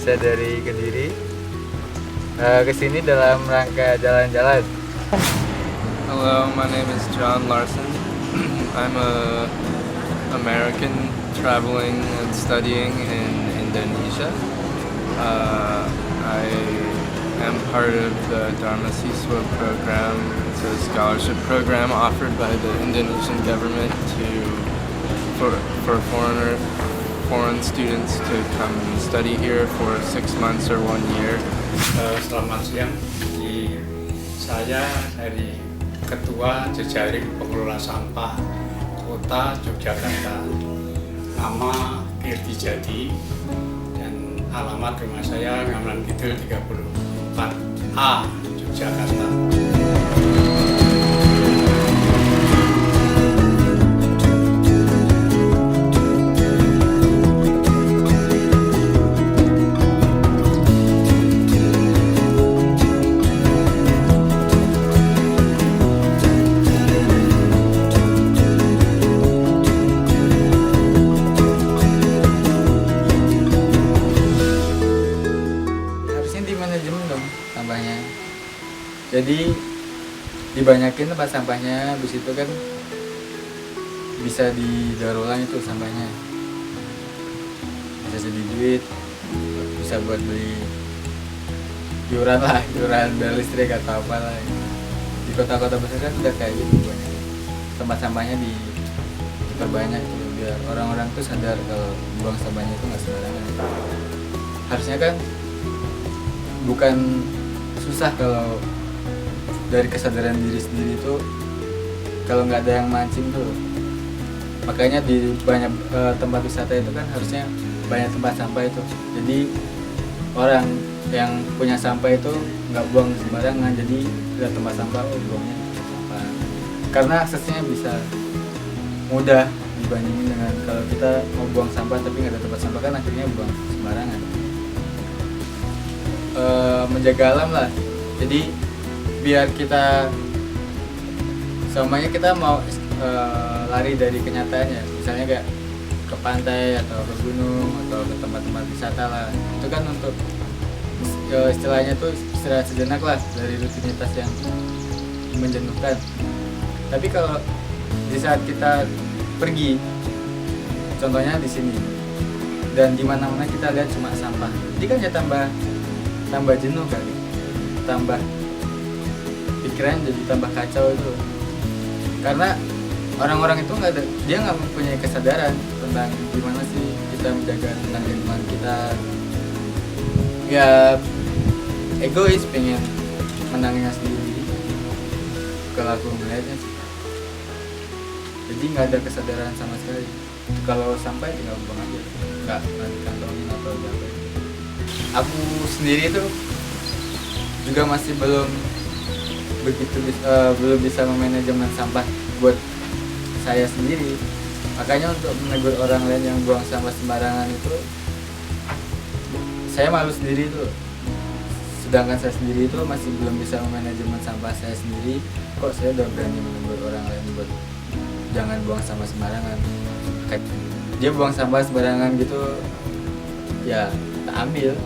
Indonesia dari Kediri. Kesini dalam rangka jalan-jalan. Hello, my name is John Larson. I'm a American traveling and studying in Indonesia. I am part of the Dharma Siswa program. It's a scholarship program offered by the Indonesian government for foreign students to come and study here for 6 months or 1 year. Selamat siang. Saya dari Ketua Jejaring Pengelola Sampah Kota Yogyakarta. Nama Kirti Jadi dan alamat rumah saya Ngamenan Kidul 34A Yogyakarta. Sampahnya, jadi dibanyakin tempat sampahnya, habis itu kan bisa didaur ulang itu sampahnya, bisa jadi duit, bisa buat beli iuran lah, iuran bayar listrik atau apa lah. Di kota-kota besar kan udah kayak gitu, banyak tempat sampahnya diperbanyak gitu, biar orang-orang tuh sadar kalau buang sampahnya itu nggak sembarangan. Harusnya kan bukan susah kalau dari kesadaran diri sendiri itu, kalau nggak ada yang mancing tuh. Makanya di banyak tempat wisata itu kan harusnya banyak tempat sampah itu, jadi orang yang punya sampah itu nggak buang sembarangan. Jadi ada tempat sampah, oh buangnya di tempat sampah, karena aksesnya bisa mudah dibandingin dengan kalau kita mau buang sampah tapi nggak ada tempat sampah, kan akhirnya buang sembarangan. Menjaga alam lah, jadi biar kita semuanya kita mau lari dari kenyataannya, misalnya kayak ke pantai atau ke gunung atau ke tempat-tempat wisata lah, itu kan untuk istilahnya tuh istirahat sejenak lah dari rutinitas yang menjenuhkan. Tapi kalau di saat kita pergi, contohnya di sini dan di mana-mana kita lihat cuma sampah, jadi kan ya tambah jenuh kali, tambah pikiran jadi tambah kacau itu, karena orang-orang itu dia nggak mempunyai kesadaran tentang gimana sih kita menjaga tentang lingkungan kita. Ya egois, pengen menangnya sendiri kalau aku melihatnya sih. Jadi nggak ada kesadaran sama sekali. Kalau sampai tinggal buang aja, nggak dikantongin atau apa. Aku sendiri tuh juga masih belum bisa memanajemen sampah buat saya sendiri. Makanya untuk menegur orang lain yang buang sampah sembarangan itu, saya malu sendiri tuh. Sedangkan saya sendiri itu masih belum bisa memanajemen sampah saya sendiri, kok saya udah berani menegur orang lain buat jangan buang sampah sembarangan. Kayak dia buang sampah sembarangan gitu, ya kita ambil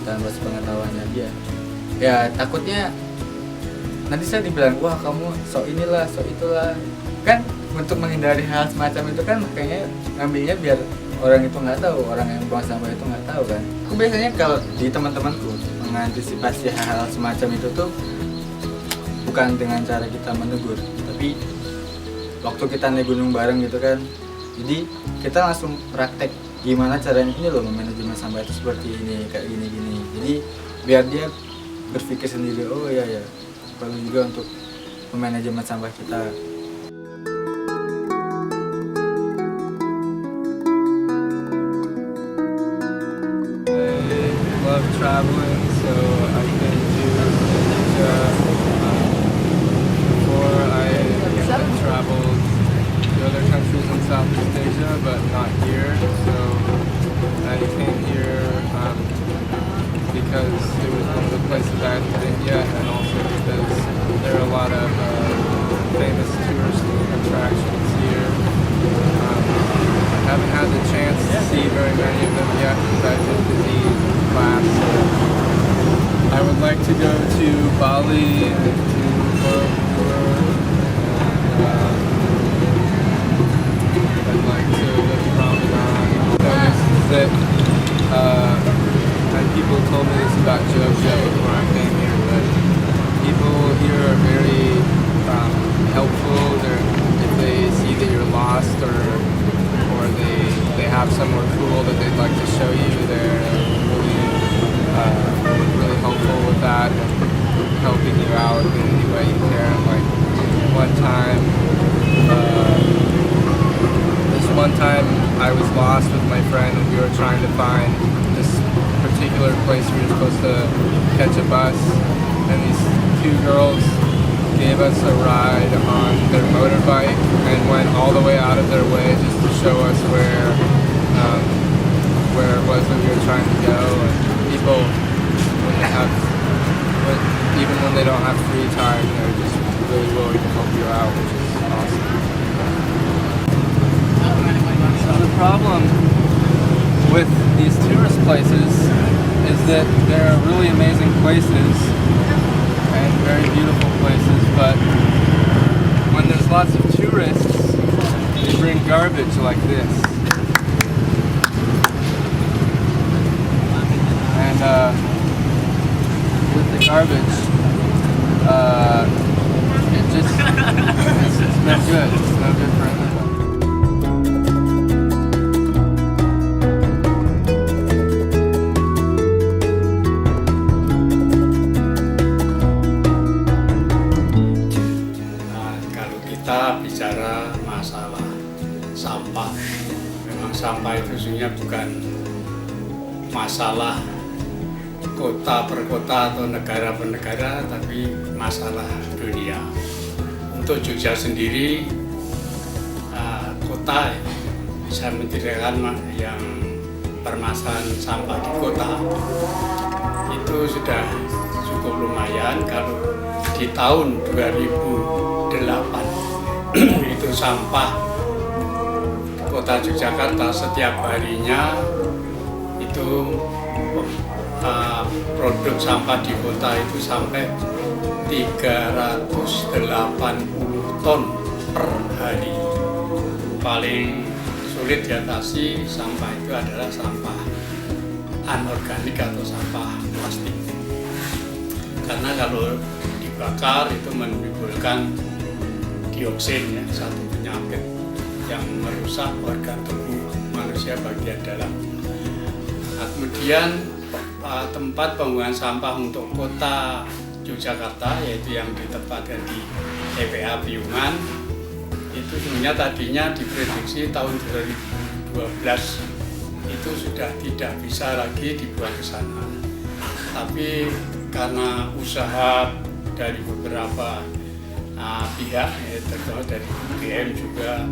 tanpa sepengetahuannya dia. Ya takutnya nanti saya dibilang, wah kamu sok inilah, sok itulah. Kan untuk menghindari hal semacam itu kan makanya ngambilnya biar orang itu nggak tahu, orang yang buang sampah itu nggak tahu kan. Aku biasanya kalau di teman-temanku mengantisipasi hal semacam itu tuh bukan dengan cara kita menegur, tapi waktu kita naik gunung bareng gitu kan, jadi kita langsung praktek gimana caranya ini loh memanajemen sampah itu seperti ini, kayak gini-gini. Jadi biar dia berpikir sendiri, oh iya ya perlu juga untuk memanajemen sampah kita. I love traveling, so I've been to Indonesia before. I traveled to other countries in Southeast Asia, but not here. So I came here because it was one of the places I hadn't been yet, and also because there are a lot of famous tourist attractions here. I haven't had the chance to see very many of them yet because I've been busy with class Bali and Borobudur. I'd like to go to Ramadan. Noticed that, and people told me this about JoJo before I came here, but people here are very helpful. If they see that you're lost or they have somewhere cool that they'd like to show you, they're really helpful with that and helping you out in any way you can. Like one time I was lost with my friend and we were trying to find this particular place we were supposed to catch a bus, and these two girls gave us a ride on their motorbike and went all the way out of their way just to show us where it was that we were trying to go. And people, even when they don't have free time, they're just really willing to help you out, which is awesome. So the problem with these tourist places is that they're really amazing places and very beautiful places, but when there's lots of tourists, they bring garbage like this. And with the garbage, it's no good. It's no good for anyone. Kalau kita bicara masalah sampah, memang sampah itu sebenarnya bukan masalah kota per kota atau negara per negara, tapi masalah dunia. Untuk Jogja sendiri, kota bisa menyediakan yang permasalahan sampah di kota itu sudah cukup lumayan. Kalau di tahun 2008 itu sampah kota Yogyakarta setiap harinya itu produk sampah di kota itu sampai 380 ton per hari. Paling sulit diatasi sampah itu adalah sampah anorganik atau sampah plastik, karena kalau dibakar itu menimbulkan dioksin, ya, satu penyakit yang merusak organ tubuh manusia bagian dalam. Nah, kemudian tempat pembuangan sampah untuk kota Yogyakarta, yaitu yang ditempatkan di TPA Piungan, itu sebenarnya tadinya diprediksi tahun 2012 itu sudah tidak bisa lagi dibuang ke sana. Tapi karena usaha dari beberapa pihak, terutama dari UGM juga,